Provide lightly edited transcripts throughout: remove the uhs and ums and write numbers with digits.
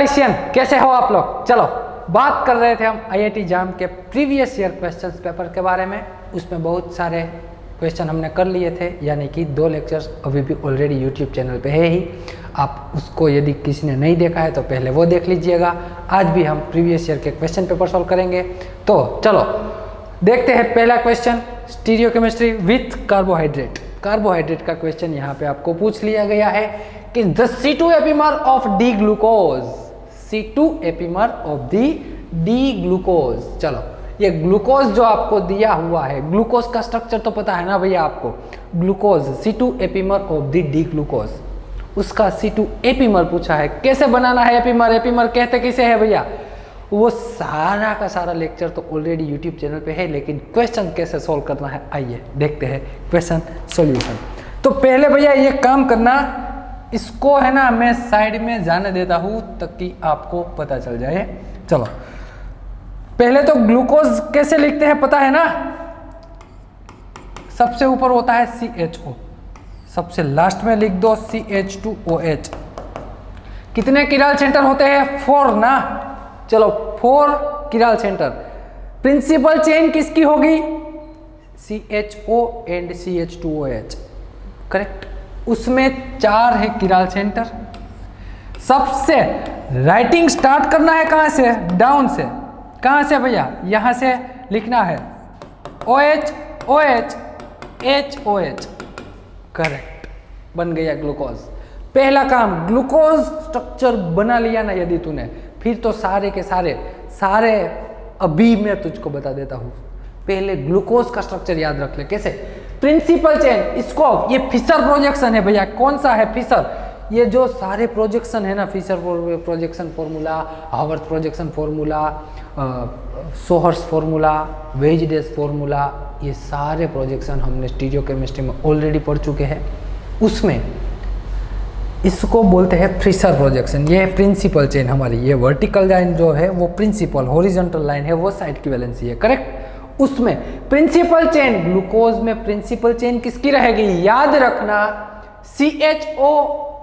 लिसियन, कैसे हो आप लोग। चलो बात कर रहे थे हम आईआईटी जाम के प्रीवियस ईयर क्वेश्चंस पेपर के बारे में। उसमें बहुत सारे क्वेश्चन हमने कर लिए थे, यानी कि 2 लेक्चर्स अभी भी ऑलरेडी यूट्यूब चैनल पे है ही। आप उसको यदि किसी ने नहीं देखा है तो पहले वो देख लीजिएगा। आज भी हम प्रीवियस ईयर के क्वेश्चन पेपर सॉल्व करेंगे। तो चलो देखते हैं पहला question, stereochemistry with carbohydrate. Carbohydrate का क्वेश्चन यहाँ पे आपको पूछ लिया गया है कि the C2 epimer of D glucose, C2 epimer of D glucose. चलो ये ग्लूकोज जो आपको दिया हुआ है, ग्लूकोज का स्ट्रक्चर तो पता है ना भैया आपको। Glucose C2 epimer of D glucose, उसका C2 एपिमर पूछा है। कैसे बनाना है एपिमर, एपिमर कहते किसे है भैया, वो सारा का सारा लेक्चर तो ऑलरेडी यूट्यूब चैनल पे है, लेकिन क्वेश्चन कैसे सॉल्व करना है आइए देखते हैं क्वेश्चन सॉल्यूशन। तो पहले भैया ये काम करना, इसको है ना मैं साइड में जाने देता हूँ ताकि आपको पता चल जाए। चलो पहले तो ग्लूकोज कैसे लिखते हैं पता है ना, सबसे ऊपर होता है CHO, सबसे लास्ट में लिख दो CH2OH। कितने किराल सेंटर होते हैं, 4 ना। चलो 4 किराल सेंटर। प्रिंसिपल चेन किसकी होगी, CHO एंड CH2OH, करेक्ट। उसमें 4 है किराल सेंटर। सबसे राइटिंग स्टार्ट करना है कहां से, डाउन से। कहां से भैया, यहां से लिखना है OH OH HOH, करेक्ट, बन गया ग्लूकोज। पहला काम, ग्लूकोज स्ट्रक्चर बना लिया ना यदि तूने, फिर तो सारे के सारे अभी मैं तुझको बता देता हूं। पहले ग्लूकोज का स्ट्रक्चर याद रख ले। कैसे, प्रिंसिपल चेन, इसको ये फिशर प्रोजेक्शन है भैया। कौन सा है फिशर, ये जो सारे प्रोजेक्शन है ना, Fisher projection formula, Haworth projection formula, sawhorse formula, wedge dash formula, ये सारे प्रोजेक्शन हमने स्टीरियोकेमिस्ट्री में ऑलरेडी पढ़ चुके हैं। उसमें इसको बोलते हैं फिशर प्रोजेक्शन। ये प्रिंसिपल चेन हमारी, ये वर्टिकल लाइन जो है वो प्रिंसिपल, हॉरिजॉन्टल लाइन है वो साइड की वैलेंसी है, करेक्ट। उसमें प्रिंसिपल चेन, ग्लूकोज में प्रिंसिपल चेन किसकी रहेगी, याद रखना CHO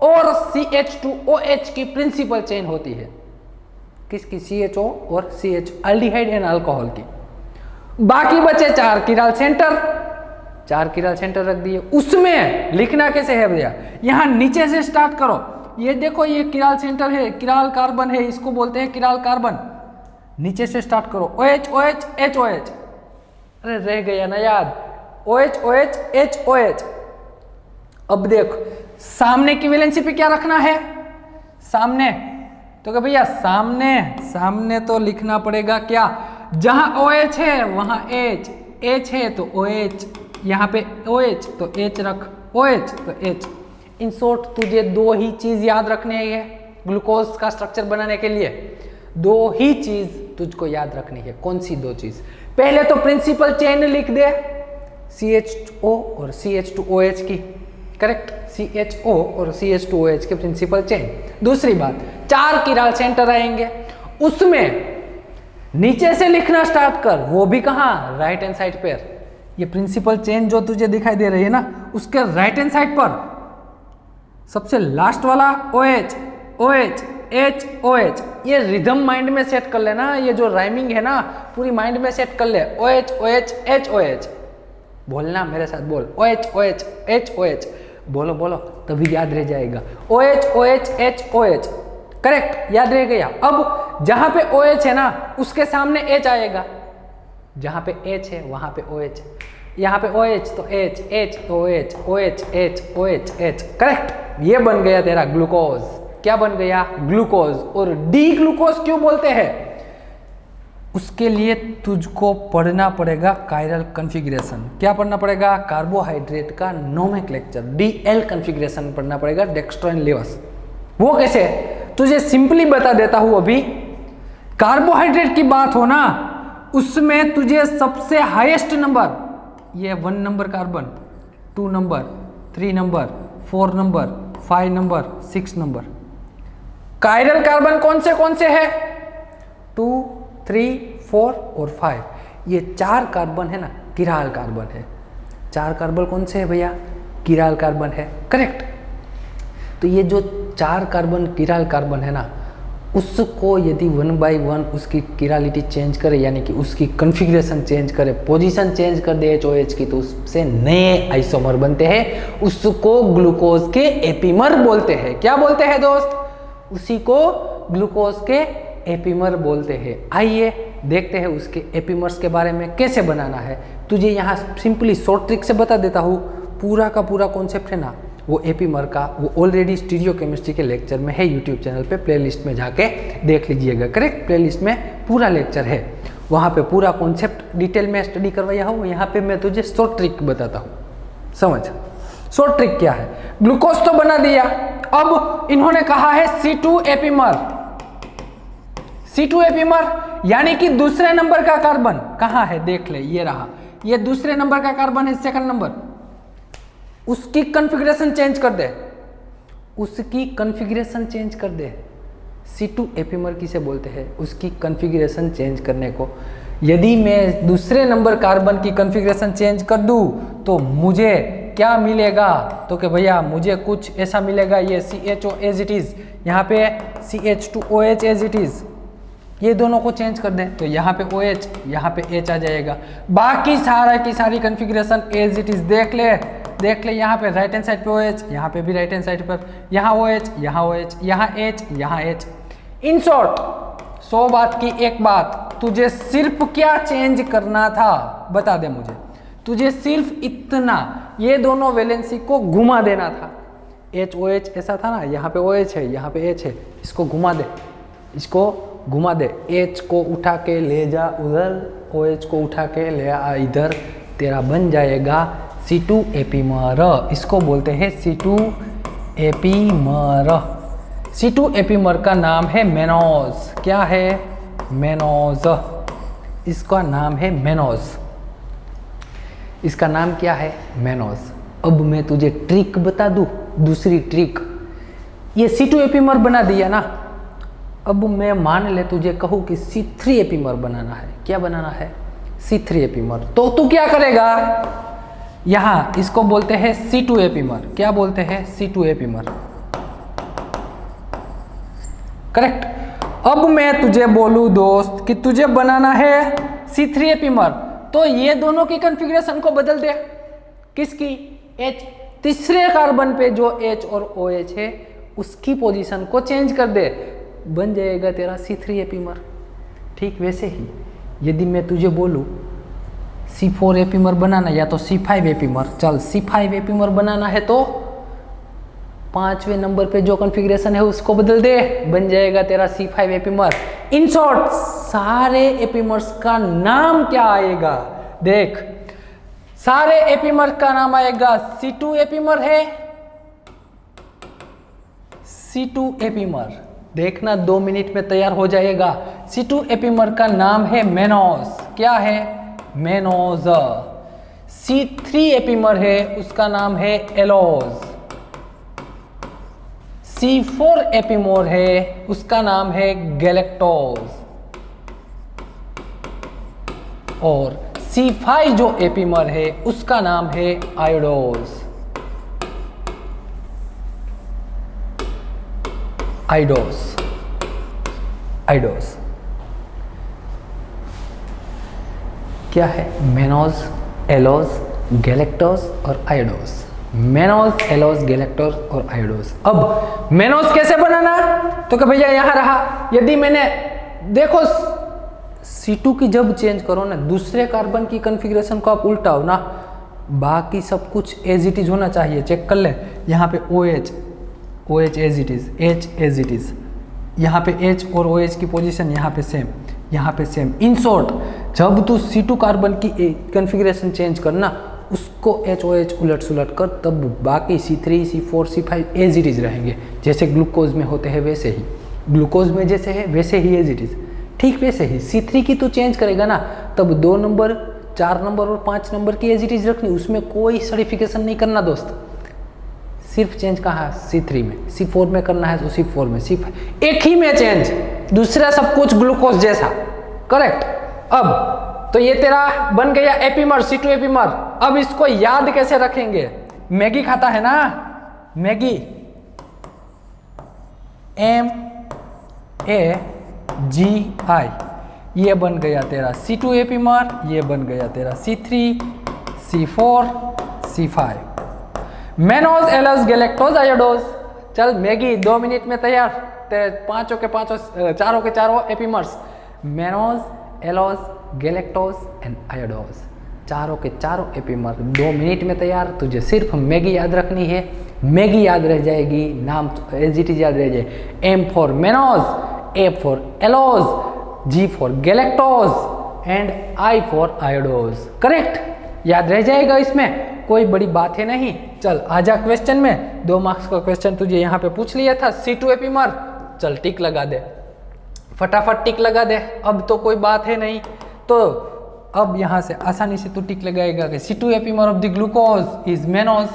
और CH2OH की प्रिंसिपल चेन होती है। किसकी, CHO और CH, एल्डिहाइड एंड अल्कोहल की। बाकी बचे 4 किराल सेंटर, 4 किराल सेंटर रख दिए। उसमें लिखना कैसे है भैया, यहां नीचे से स्टार्ट करो। ये देखो ये किराल सेंटर है, किराल कार्बन है, इसको बोलते हैं किराल कार्बन। नीचे से स्टार्ट करो, OH OH HOH, अरे रह गया ना याद, OH OH HOH। अब देख सामने की वैलेंसी पे क्या रखना है, सामने, तो क्या भैया सामने तो लिखना पड़ेगा क्या, जहां OH है वहां H है तो OH, यहाँ पे OH तो H रख, OH तो H। इन शॉर्ट तुझे 2 ही चीज याद रखने है ग्लूकोज का स्ट्रक्चर बनाने के लिए। 2 ही चीज तुझको याद रखनी है। कौन सी 2 चीज, पहले तो प्रिंसिपल चेन लिख दे, CHO और CH2OH की, करेक्ट, CHO और CH2OH के प्रिंसिपल चेन। दूसरी बात, 4 किराल सेंटर आएंगे, उसमें नीचे से लिखना स्टार्ट कर, वो भी कहाँ, राइट हैंड साइड पर। ये प्रिंसिपल चेन जो तुझे दिखाई दे रही है ना, उसके राइट हैंड साइड पर सबसे लास्ट वाला OH OH HOH। ये रिदम माइंड में सेट कर लेना, ये जो राइमिंग है ना पूरी माइंड में सेट कर ले। OH OH HOH बोलना मेरे साथ, बोल OH OH HOH, बोलो तभी याद रह जाएगा। OH OH HOH, करेक्ट, याद रह गया। अब जहां पे OH है ना उसके सामने H आएगा, जहां पे H है वहां पे OH, यहाँ पे OH तो H, H तो OH, OH H OH H, correct. ये बन गया तेरा ग्लूकोज। क्या बन गया, ग्लूकोज। और डी ग्लूकोज क्यों बोलते हैं, उसके लिए तुझको पढ़ना पड़ेगा कायरल कॉन्फ़िगरेशन। क्या पढ़ना पड़ेगा, कार्बोहाइड्रेट का नोमेनक्लेचर, DL कॉन्फ़िगरेशन पढ़ना पड़ेगा, डेक्स्ट्रो एंड लेवस। वो कैसे, तुझे सिंपली बता देता हूं। अभी कार्बोहाइड्रेट की बात हो ना, उसमें तुझे सबसे हाईएस्ट नंबर, ये 1 number carbon, 2 number, 3 number, 4 number, 5 number, 6 number. Chiral carbon कौन से है, 2 3 4 और 5। ये 4 कार्बन है ना किराल कार्बन है। 4 कार्बन कौन से है भैया, किराल कार्बन है, करेक्ट। तो ये जो 4 कार्बन किराल कार्बन है ना, उसको यदि 1 बाई 1 उसकी किरालिटी चेंज करे, यानी कि उसकी कॉन्फ़िगरेशन चेंज करे, पोजीशन चेंज कर दे HOH की, तो उससे नए आइसोमर बनते हैं। उसको ग्लूकोज के एपीमर बोलते हैं। क्या बोलते हैं दोस्त? उसी को ग्लूकोज के एपीमर बोलते हैं। आइए देखते हैं उसके एपीमर्स के बारे में कैसे बनाना है। तुझे यहाँ सिंपली शॉर्ट ट्रिक से बता देता हूँ। पूरा का पूरा कॉन्सेप्ट है ना, वो एपीमर का, वो ऑलरेडी स्टीरियो केमिस्ट्री के लेक्चर में है यूट्यूब चैनल पे, प्लेलिस्ट में जाके देख लीजिएगा। करेक्ट, प्लेलिस्ट में पूरा लेक्चर है, वहाँ पे पूरा कॉन्सेप्ट डिटेल में स्टडी करवाया हूँ। यहाँ पे मैं तुझे शॉर्ट ट्रिक बताता हूँ, समझ। शॉर्ट ट्रिक क्या है? ग्लूकोज तो बना दिया, अब इन्होंने कहा है C2 एपीमर। C2 एपीमर यानी कि दूसरे नंबर का कार्बन कहाँ है? देख ले, ये रहा, ये दूसरे नंबर का कार्बन है, सेकंड नंबर। उसकी कॉन्फ़िगरेशन चेंज कर दे, उसकी कॉन्फ़िगरेशन चेंज कर दे। C2 एपीमर किसे बोलते हैं? उसकी कॉन्फ़िगरेशन चेंज करने को। यदि मैं दूसरे नंबर कार्बन की कॉन्फ़िगरेशन चेंज कर दूं तो मुझे क्या मिलेगा? तो कि भैया मुझे कुछ ऐसा मिलेगा, ये CHO एज इट इज़, यहाँ पे CH2OH एज इट इज़, ये दोनों को चेंज कर दें तो यहाँ पे OH, यहाँ पे H आ जाएगा। बाकी सारा की सारी कॉन्फ़िगरेशन एज इट इज़ देख ले, देख ले। यहाँ पे राइट हैंड साइड पे OH, यहाँ पे भी राइट हैंड साइड पर, यहाँ OH, यहाँ OH, यहाँ H, यहाँ H। इन शॉर्ट 100 बात की एक बात, तुझे सिर्फ क्या चेंज करना था बता दे मुझे। तुझे सिर्फ इतना, ये दोनों वैलेंसी को घुमा देना था। HOH ऐसा था ना, यहाँ पे OH है, यहाँ पे H है, इसको घुमा दे, इसको घुमा दे। H को उठा के ले जा उधर, OH को उठा के ले आ इधर, तेरा बन जाएगा C2 एपीमर। इसको बोलते हैं C2 एपीमर। C2 एपीमर का नाम है मेनोज। क्या है? मेनोज। इसका नाम है मेनोज। इसका नाम क्या है? मेनोज। अब मैं तुझे ट्रिक बता दूं, दूसरी ट्रिक। ये C2 एपीमर बना दिया ना, अब मैं मान ले तुझे कहूँ कि C3 एपीमर बनाना है। क्या बनाना है? C3 epimer. तो तू क्या करेगा? यहाँ इसको बोलते हैं C2 एपीमर। क्या बोलते हैं? C2 epimer. करेक्ट। अब मैं तुझे बोलूँ दोस्त कि तुझे बनाना है C3 एपीमर, तो ये दोनों की कॉन्फ़िगरेशन को बदल दे। किसकी? H, तीसरे कार्बन पे जो H और OH है उसकी पोजीशन को चेंज कर दे, बन जाएगा तेरा C3 एपीमर। ठीक वैसे ही यदि मैं तुझे बोलूँ C4 एपीमर बनाना या तो C5 एपीमर, चल C5 एपीमर बनाना है तो 5वें नंबर पे जो कॉन्फ़िगरेशन है उसको बदल दे, बन जाएगा तेरा C5 एपीमर। इन शॉर्ट सारे एपीमर्स का नाम क्या आएगा? देख, सारे एपीमर का नाम आएगा C2 एपीमर है, C2 एपीमर। देखना 2 मिनट में तैयार हो जाएगा। C2 एपीमर का नाम है मेनोज। क्या है? मेनोज। C3 एपीमर है, उसका नाम है एलोज। C4 एपीमर है, उसका नाम है गैलेक्टोज। और C5 जो एपीमर है उसका नाम है आयोडोज। आइडोस, आइडोस। क्या है? मेनोज, एलोज, गैलेक्टोज और आयोडोस। मेनोज, एलोज, गैलेक्टोज और आयोडोस। अब मेनोज कैसे बनाना? तो कि भैया यहां रहा, यदि मैंने देखो C2 की जब चेंज करो ना, दूसरे कार्बन की कॉन्फ़िगरेशन को आप उल्टाओ ना, बाकी सब कुछ एज इट इज होना चाहिए। चेक कर ले, यहाँ पे OH, OH as it is, H as it is, यहाँ पे H और OH की पोजीशन यहाँ पे सेम, यहाँ पे सेम। इन शॉर्ट जब तू C2 कार्बन की कॉन्फ़िगरेशन चेंज करना, उसको HOH उलट सुलट कर, तब बाकी C3, C4, C5 as it is रहेंगे। जैसे ग्लूकोज में होते हैं वैसे ही, ग्लूकोज में जैसे है वैसे ही एज इट इज। ठीक वैसे ही C3 की तू चेंज करेगा ना, तब 2 नंबर, 4 नंबर और 5 नंबर की एज इट इज रखनी, उसमें कोई सर्टिफिकेशन नहीं करना दोस्त। सिर्फ चेंज कहाँ है? C3 में। C4 में करना है तो C4 में, C5 एक ही में चेंज, दूसरा सब कुछ ग्लूकोज जैसा। करेक्ट। अब तो ये तेरा बन गया एपीमर, C2 एपीमर। अब इसको याद कैसे रखेंगे? मैगी खाता है ना, मैगी, AgI, ये बन गया तेरा C2 एपीमर, ये बन गया तेरा C3, C4, C5। Mannose, allose, galactose, idose. चल मैगी 2 मिनट में तैयार, तेरे चारों के चारों epimers mannose, allose, galactose and आयोडोज, चारों के चारों एपीमर 2 मिनट में तैयार। तुझे सिर्फ मैगी याद रखनी है, मैगी याद रह जाएगी, नाम तो एज इट इज याद रह जाए। M for mannose, A for allose, G for galactose and I for idose. Correct, याद रह जाएगा, इसमें कोई बड़ी बात है नहीं। चल आजा क्वेश्चन में, 2 मार्क्स का क्वेश्चन तुझे यहाँ पे पूछ लिया था, C2 एपीमर। चल टिक लगा दे, फटाफट टिक लगा दे, अब तो कोई बात है नहीं। तो अब यहाँ से आसानी से तू टिक लगाएगा कि C2 epimer of the glucose is mannose,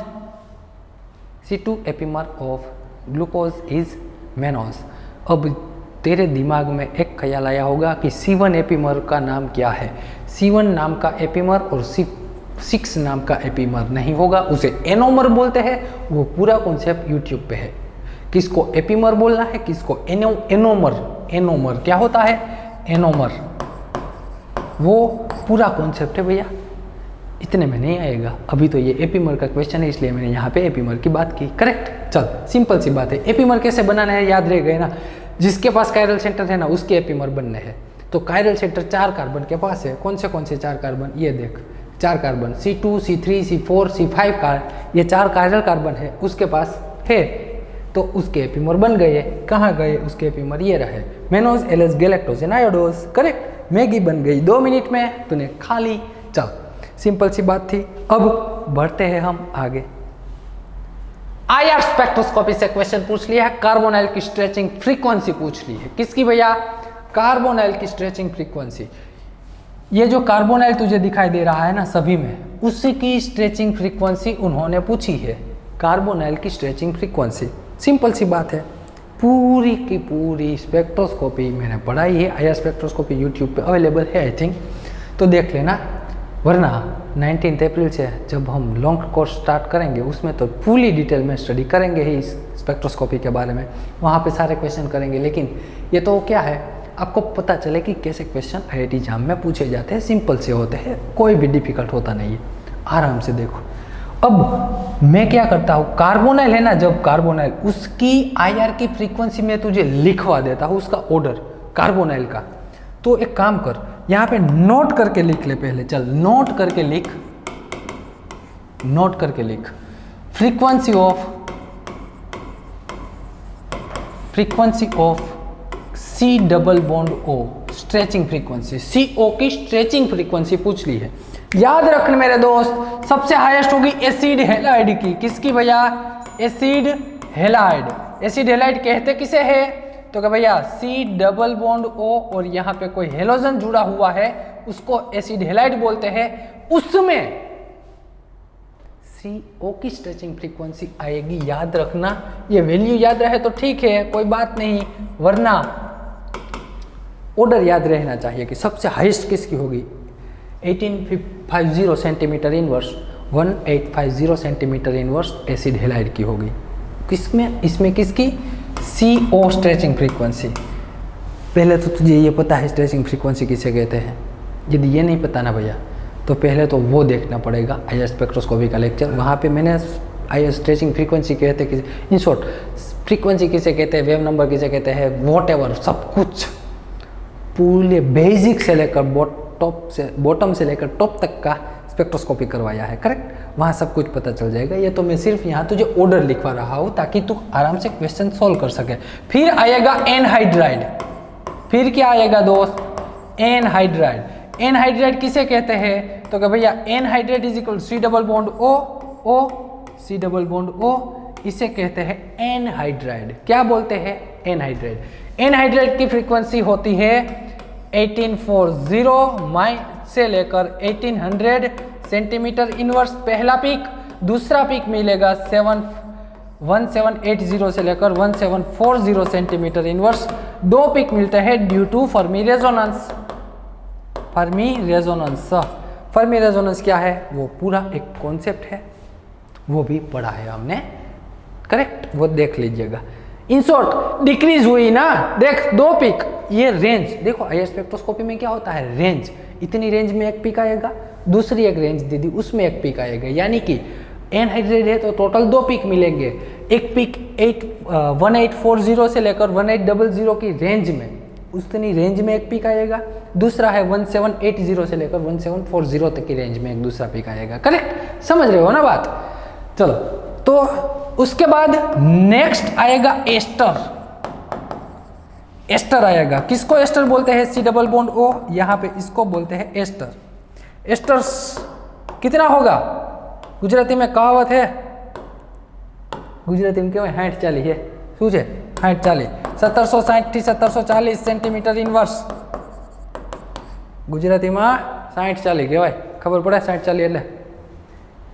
C2 epimer of glucose is mannose. अब तेरे दिमाग में एक ख्याल आया होगा कि C1 एपीमर का नाम क्या है। C1 नाम का एपीमर और C6 नाम का एपीमर नहीं होगा, उसे एनोमर बोलते हैं। वो पूरा कॉन्सेप्ट यूट्यूब पे है, किसको एपीमर बोलना है, किसको एनोमर। एनोमर क्या होता है, एनोमर वो पूरा कॉन्सेप्ट है भैया, इतने में नहीं आएगा। अभी तो ये एपीमर का क्वेश्चन है, इसलिए मैंने यहाँ पे एपीमर की बात की। करेक्ट, चल सिंपल सी बात है। एपीमर कैसे बनाना है याद रह गए ना, जिसके पास कायरल सेंटर है ना उसके एपीमर बनने हैं। तो कायरल सेंटर 4 कार्बन के पास है। कौन से 4 कार्बन, ये देख 4 carbon, C2, C3, C4, C5 का ये 4 कायरल कार्बन है उसके पास है। तो उसके एपीमर बन गए। कहाँ गए उसके एपीमर, ये रहे mannose, allose, galactose and idose. Correct, Maggi बन गई 2 मिनट में, तूने खा ली। चल सिंपल सी बात थी। अब बढ़ते हैं हम आगे। IR स्पेक्ट्रोस्कोपी से क्वेश्चन पूछ लिया है, कार्बोनाइल की स्ट्रेचिंग फ्रीक्वेंसी पूछ ली है। किसकी भैया, कार्बोनाइल की स्ट्रेचिंग फ्रीक्वेंसी। ये जो कार्बोनाइल तुझे दिखाई दे रहा है ना सभी में, उसकी स्ट्रेचिंग फ्रीक्वेंसी उन्होंने पूछी है। कार्बोनाइल की स्ट्रेचिंग फ्रीक्वेंसी, सिंपल सी बात है। पूरी की पूरी स्पेक्ट्रोस्कोपी मैंने पढ़ाई है। IR स्पेक्ट्रोस्कोपी यूट्यूब पे अवेलेबल है आई थिंक, तो देख लेना। वरना 19 अप्रैल से जब हम लॉन्ग कोर्स स्टार्ट करेंगे उसमें तो फुली डिटेल में स्टडी करेंगे ही इस स्पेक्ट्रोस्कोपी के बारे में, वहाँ पे सारे क्वेश्चन करेंगे। लेकिन ये तो क्या है, आपको पता चले कि कैसे क्वेश्चन IIT एग्जाम में पूछे जाते हैं, सिंपल से होते हैं, कोई भी डिफिकल्ट होता नहीं है, आराम से देखो। अब मैं क्या करता हूँ, कार्बोनाइल है ना, जब कार्बोनाइल उसकी IR की फ्रीक्वेंसी में तुझे लिखवा देता हूँ, उसका ऑर्डर कार्बोनाइल का। तो एक काम कर, यहाँ पे नोट करके लिख ले पहले। चल नोट करके लिख, नोट करके लिख frequency of C double bond O stretching frequency, CO की स्ट्रेचिंग फ्रीक्वेंसी पूछ ली है। याद रखना मेरे दोस्त, सबसे हाईएस्ट होगी एसिड हैलाइड की। किसकी भैया, एसिड हैलाइड। एसिड हैलाइड कहते किसे है, तो क्या भैया C डबल बॉन्ड O और यहाँ पे कोई हेलोजन जुड़ा हुआ है उसको एसिड हैलाइड बोलते हैं। उसमें CO की स्ट्रेचिंग फ्रीक्वेंसी आएगी, याद रखना। ये वैल्यू याद रहे तो ठीक है, कोई बात नहीं, वरना ऑर्डर याद रहना चाहिए कि सबसे हाईएस्ट किसकी होगी। 1850 centimetre inverse, 1850 centimetre inverse acid halide की होगी। किसमें, इसमें किसकी, CO स्ट्रेचिंग फ्रीक्वेंसी। पहले तो तुझे ये पता है स्ट्रेचिंग फ्रीक्वेंसी किसे कहते हैं। यदि ये नहीं पता ना भैया तो पहले तो वो देखना पड़ेगा IR स्पेक्ट्रोस्कोपी का लेक्चर, वहाँ पे मैंने IR स्ट्रेचिंग फ्रीक्वेंसी कहते किसे, इन शॉर्ट फ्रीक्वेंसी किसे कहते हैं, वेव नंबर किसे कहते हैं, वॉटएवर सब कुछ पूरे बेसिक से लेकर बॉटम से लेकर टॉप तक का स्पेक्ट्रोस्कोपी करवाया है। करेक्ट, वहाँ सब कुछ पता चल जाएगा। ये तो मैं सिर्फ यहाँ तुझे ऑर्डर लिखवा रहा हूँ ताकि तू आराम से क्वेश्चन सॉल्व कर सके। फिर आएगा एनहाइड्राइड। फिर क्या आएगा दोस्त, एनहाइड्राइड। एनहाइड्राइड किसे कहते हैं, तो क्या भैया anhydride is equal C double bond O, C double bond O, इसे कहते हैं एनहाइड्राइड। क्या बोलते हैं, एनहाइड्राइड। एनहाइड्राइड की फ्रीक्वेंसी होती है 1840 से लेकर 1800 सेंटीमीटर इनवर्स पहला पीक, दूसरा पीक मिलेगा 1780 से लेकर 1740 सेंटीमीटर इनवर्स। 2 पीक मिलते हैं due to Fermi resonance. Fermi resonance, Fermi resonance क्या है, वो पूरा एक कॉन्सेप्ट है, वो भी पढ़ा है हमने। करेक्ट, वो देख लीजिएगा। इन शॉर्ट डिक्रीज हुई ना, देख 2 पीक, ये रेंज देखो आईआर स्पेक्ट्रोस्कोपी में क्या होता है, रेंज, इतनी रेंज में एक पीक आएगा, दूसरी एक रेंज दे दी उसमें एक पीक आएगा, यानी कि एनहाइड्रेट है तो टोटल 2 पीक मिलेंगे। एक पीक 1840 से लेकर 1800 की रेंज में, उतनी रेंज में एक पीक आएगा, दूसरा है 1780 से लेकर 1740 तक की रेंज में एक दूसरा पीक आएगा। करेक्ट, समझ रहे हो ना बात। चलो, तो उसके बाद नेक्स्ट आएगा एस्टर। एस्टर आएगा, किसको एस्टर बोलते हैं, सी डबल बॉन्ड ओ, यहाँ पे इसको बोलते हैं एस्टर। एस्टर कितना होगा, गुजराती में कहावत है, ગુજરાતી કહેવાય 60 40 है, શું છે 60 40, 1760 થી 1740 સેન્ટીમીટર ઇનવર્સ, ગુજરાતીમાં 60 40 કહેવાય, ખબર પડે 60 40 એટલે।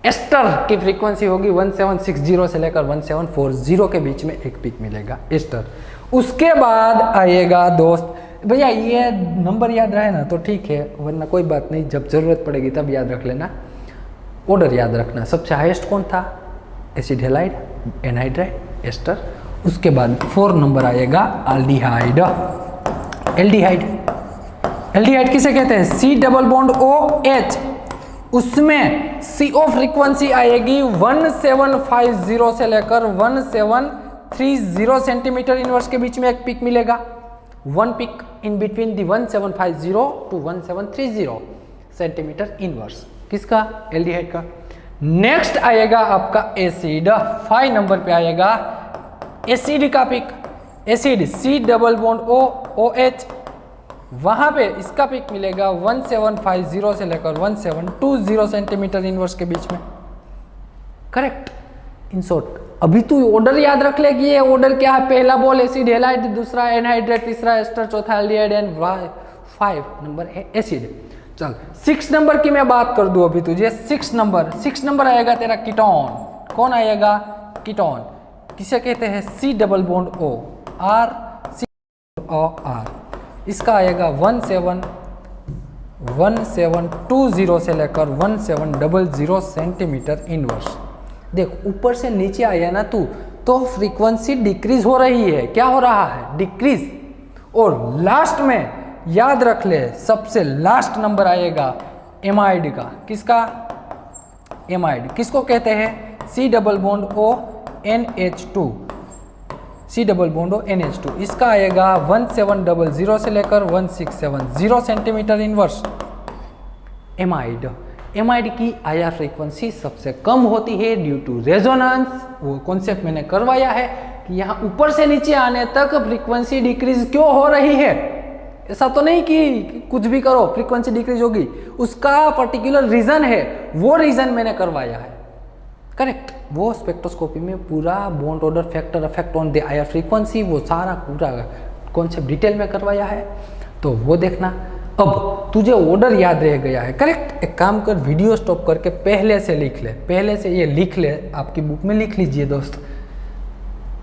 एस्टर की फ्रीक्वेंसी होगी 1760 से लेकर 1740 के बीच में एक पीक मिलेगा एस्टर। उसके बाद आएगा दोस्त, भैया ये नंबर याद रहे ना तो ठीक है, वरना कोई बात नहीं, जब जरूरत पड़ेगी तब याद रख लेना। ऑर्डर याद रखना, सबसे हाईएस्ट कौन था, एसिड हेलाइड, एनहाइड्राइड, एस्टर। उसके बाद 4 नंबर आएगा एल्डिहाइड। एल्डिहाइड, एल्डिहाइड किसे कहते हैं, C double bond O H, उसमें CO फ्रीक्वेंसी आएगी 1750 से लेकर 1730 सेंटीमीटर इनवर्स के बीच में एक पीक मिलेगा। 1 peak in between the 1750 to 1730 centimetre inverse, किसका, एल्डिहाइड का। नेक्स्ट आएगा आपका एसिड, 5 नंबर पे आएगा एसिड का peak. Acid C double bond O OH, वहां पे इसका पिक मिलेगा 1750 से लेकर 1720 सेंटीमीटर इनवर्स के बीच में। करेक्ट, इन शॉर्ट अभी तू ऑर्डर याद रख ले कि ये ऑर्डर क्या है, पहला बोल एसिड हेलाइड, दूसरा एनहाइड्रेट, तीसरा एस्टर, चौथा एल्डिहाइड एंड 5 नंबर है एसिड। चल 6 नंबर की मैं बात कर दूं अभी तुझे। 6 नंबर आएगा तेरा कीटोन। कौन आएगा, कीटोन, किसे कहते हैं, C double bond O R, C O R, इसका आएगा 1720 से लेकर 1700 सेंटीमीटर इनवर्स। देख ऊपर से नीचे आया ना तू तो फ्रीक्वेंसी डिक्रीज हो रही है, क्या हो रहा है, डिक्रीज। और लास्ट में याद रख ले, सबसे लास्ट नंबर आएगा एमाइड का, किसका, एमाइड, किसको कहते हैं, C double bond O NH2, C double bond O NH2, इसका आएगा 1700 से लेकर 1670 सेंटीमीटर इनवर्स। एमाइड, एमाइड की आईआर फ्रीक्वेंसी सबसे कम होती है ड्यू टू रेजोनेंस। वो कॉन्सेप्ट मैंने करवाया है कि यहाँ ऊपर से नीचे आने तक फ्रीक्वेंसी डिक्रीज क्यों हो रही है, ऐसा तो नहीं कि कुछ भी करो फ्रीक्वेंसी डिक्रीज होगी, उसका पर्टिकुलर रीजन है, वो रीजन मैंने करवाया है। करेक्ट, वो स्पेक्ट्रोस्कोपी में पूरा bond order factor effect on the IR frequency, वो सारा पूरा कॉन्सेप्ट डिटेल में करवाया है, तो वो देखना। अब तुझे ऑर्डर याद रह गया है, करेक्ट, एक काम कर, वीडियो स्टॉप करके पहले से लिख ले, पहले से ये लिख ले, आपकी बुक में लिख लीजिए दोस्त,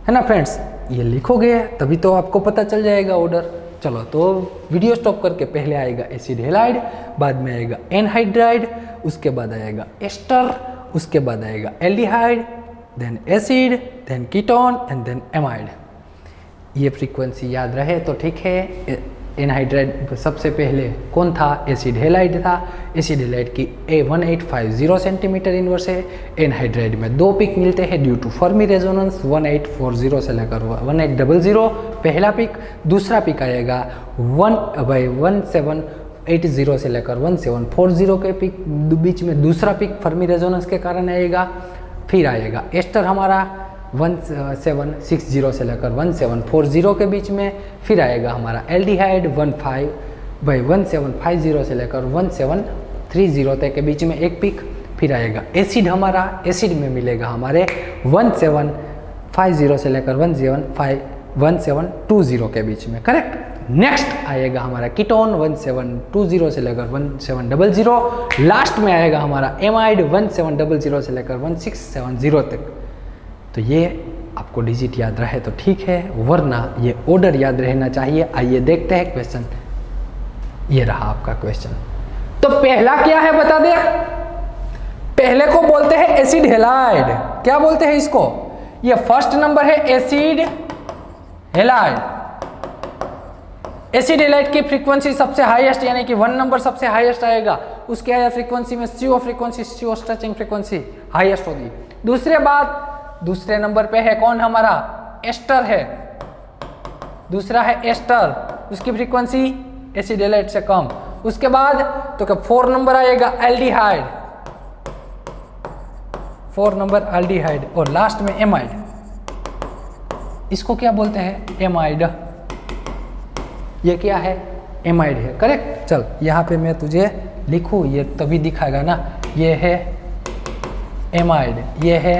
है ना फ्रेंड्स, ये लिखोगे तभी तो आपको पता चल जाएगा ऑर्डर। चलो तो वीडियो स्टॉप करके पहले आएगा एसिड हेलाइड, बाद में आएगा एनहाइड्राइड, उसके बाद आएगा एस्टर, उसके बाद आएगा aldehyde, then acid, then ketone and then amide. ये फ्रीक्वेंसी याद रहे तो ठीक है। एनहाइड्राइड सबसे पहले कौन था, एसिड हेलाइड था। एसिड हेलाइड की 1850 सेंटीमीटर इनवर्स है। एनहाइड्राइड में 2 पिक मिलते हैं ड्यू टू फर्मी रेजोनेंस, 1840 से लेकर 1800 पहला पिक, दूसरा पिक आएगा 1780 से लेकर 1740 के पिक बीच में दूसरा पिक फर्मी रेजोनेंस के कारण आएगा। फिर आएगा एस्टर हमारा 1760 से लेकर 1740 के बीच में। फिर आएगा हमारा एल्डिहाइड 1750 से लेकर 1730 तक के बीच में एक पिक। फिर आएगा एसिड हमारा, एसिड में मिलेगा हमारे 1750 से लेकर 1720 के बीच में। करेक्ट। नेक्स्ट आएगा हमारा कीटोन 1720 से लेकर 1700। लास्ट में आएगा हमारा एमाइड 1700 से लेकर 1670 तक। तो ये आपको डिजिट याद रहे तो ठीक है, वरना ये ऑर्डर याद रहना चाहिए। आइए देखते हैं क्वेश्चन। ये रहा आपका क्वेश्चन। तो पहला क्या है बता दे। पहले को बोलते हैं एसिड हेलाइड। क्या बोलते हैं इसको? ये फर्स्ट नंबर है एसिड हेलाइड। एसिड हेलाइड की फ्रीक्वेंसी सबसे हाईएस्ट यानी कि 1 नंबर सबसे हाईएस्ट आएगा, उसके हायर फ्रीक्वेंसी में CO frequency, CO stretching frequency highest होगी। दूसरे नंबर पे है कौन हमारा, एस्टर है, दूसरा है एस्टर, उसकी फ्रीक्वेंसी एसिड हेलाइड से कम। उसके बाद तो क्या 4 नंबर आएगा एल्डिहाइड, 4 नंबर एल्डिहाइड, और लास्ट में एमाइड। इसको क्या बोलते हैं, एमाइड। ये क्या है, एमाइड है, करेक्ट। चल यहाँ पे मैं तुझे लिखूँ, ये तभी दिखाएगा ना। ये है एमाइड, ये है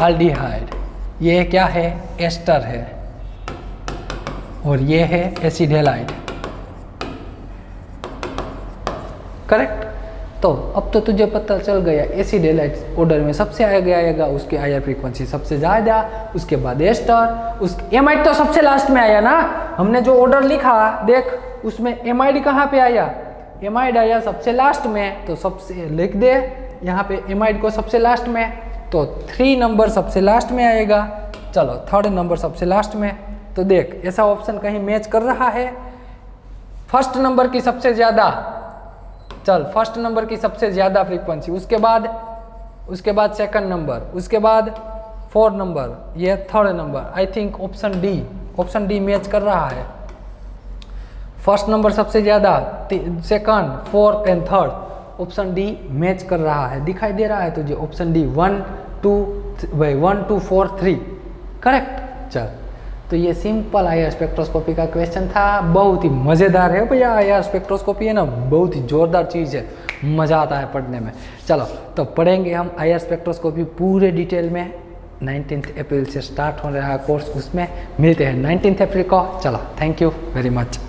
एल्डिहाइड, ये क्या है, एस्टर है, और ये है एसिड हेलाइड, करेक्ट। तो अब तो तुझे पता चल गया एसिड हेलाइड ऑर्डर में सबसे आगे आएगा, उसकी हायर फ्रीक्वेंसी सबसे ज़्यादा, उसके बाद एस्टर, उस एमाइड तो सबसे लास्ट में आया ना। हमने जो ऑर्डर लिखा देख, उसमें एमाइड कहाँ पे आया, एमाइड आया सबसे लास्ट में, तो सबसे लिख दे यहाँ पे एमाइड को सबसे लास्ट में, तो 3 नंबर सबसे लास्ट में आएगा। चलो 3rd नंबर सबसे लास्ट में, तो देख ऐसा ऑप्शन कहीं मैच कर रहा है। फर्स्ट नंबर की सबसे ज़्यादा, चल फर्स्ट नंबर की सबसे ज़्यादा फ्रीक्वेंसी, उसके बाद 2nd नंबर, उसके बाद 4 नंबर, ये 3rd number. I think option D match कर रहा है। फर्स्ट नंबर सबसे ज़्यादा, 2nd, 4th and 3rd, option D match कर रहा है। दिखाई दे रहा है तुझे ऑप्शन डी 1 2 4 3, करेक्ट। चल तो ये सिंपल IR स्पेक्ट्रोस्कोपी का क्वेश्चन था, बहुत ही मज़ेदार है भैया। IR स्पेक्ट्रोस्कोपी है ना, बहुत ही ज़ोरदार चीज़ है, मज़ा आता है पढ़ने में। चलो तो पढ़ेंगे हम IR स्पेक्ट्रोस्कोपी पूरे डिटेल में। 19 अप्रैल से स्टार्ट हो रहा है कोर्स, उसमें मिलते हैं 19 अप्रैल को। चलो थैंक यू वेरी मच।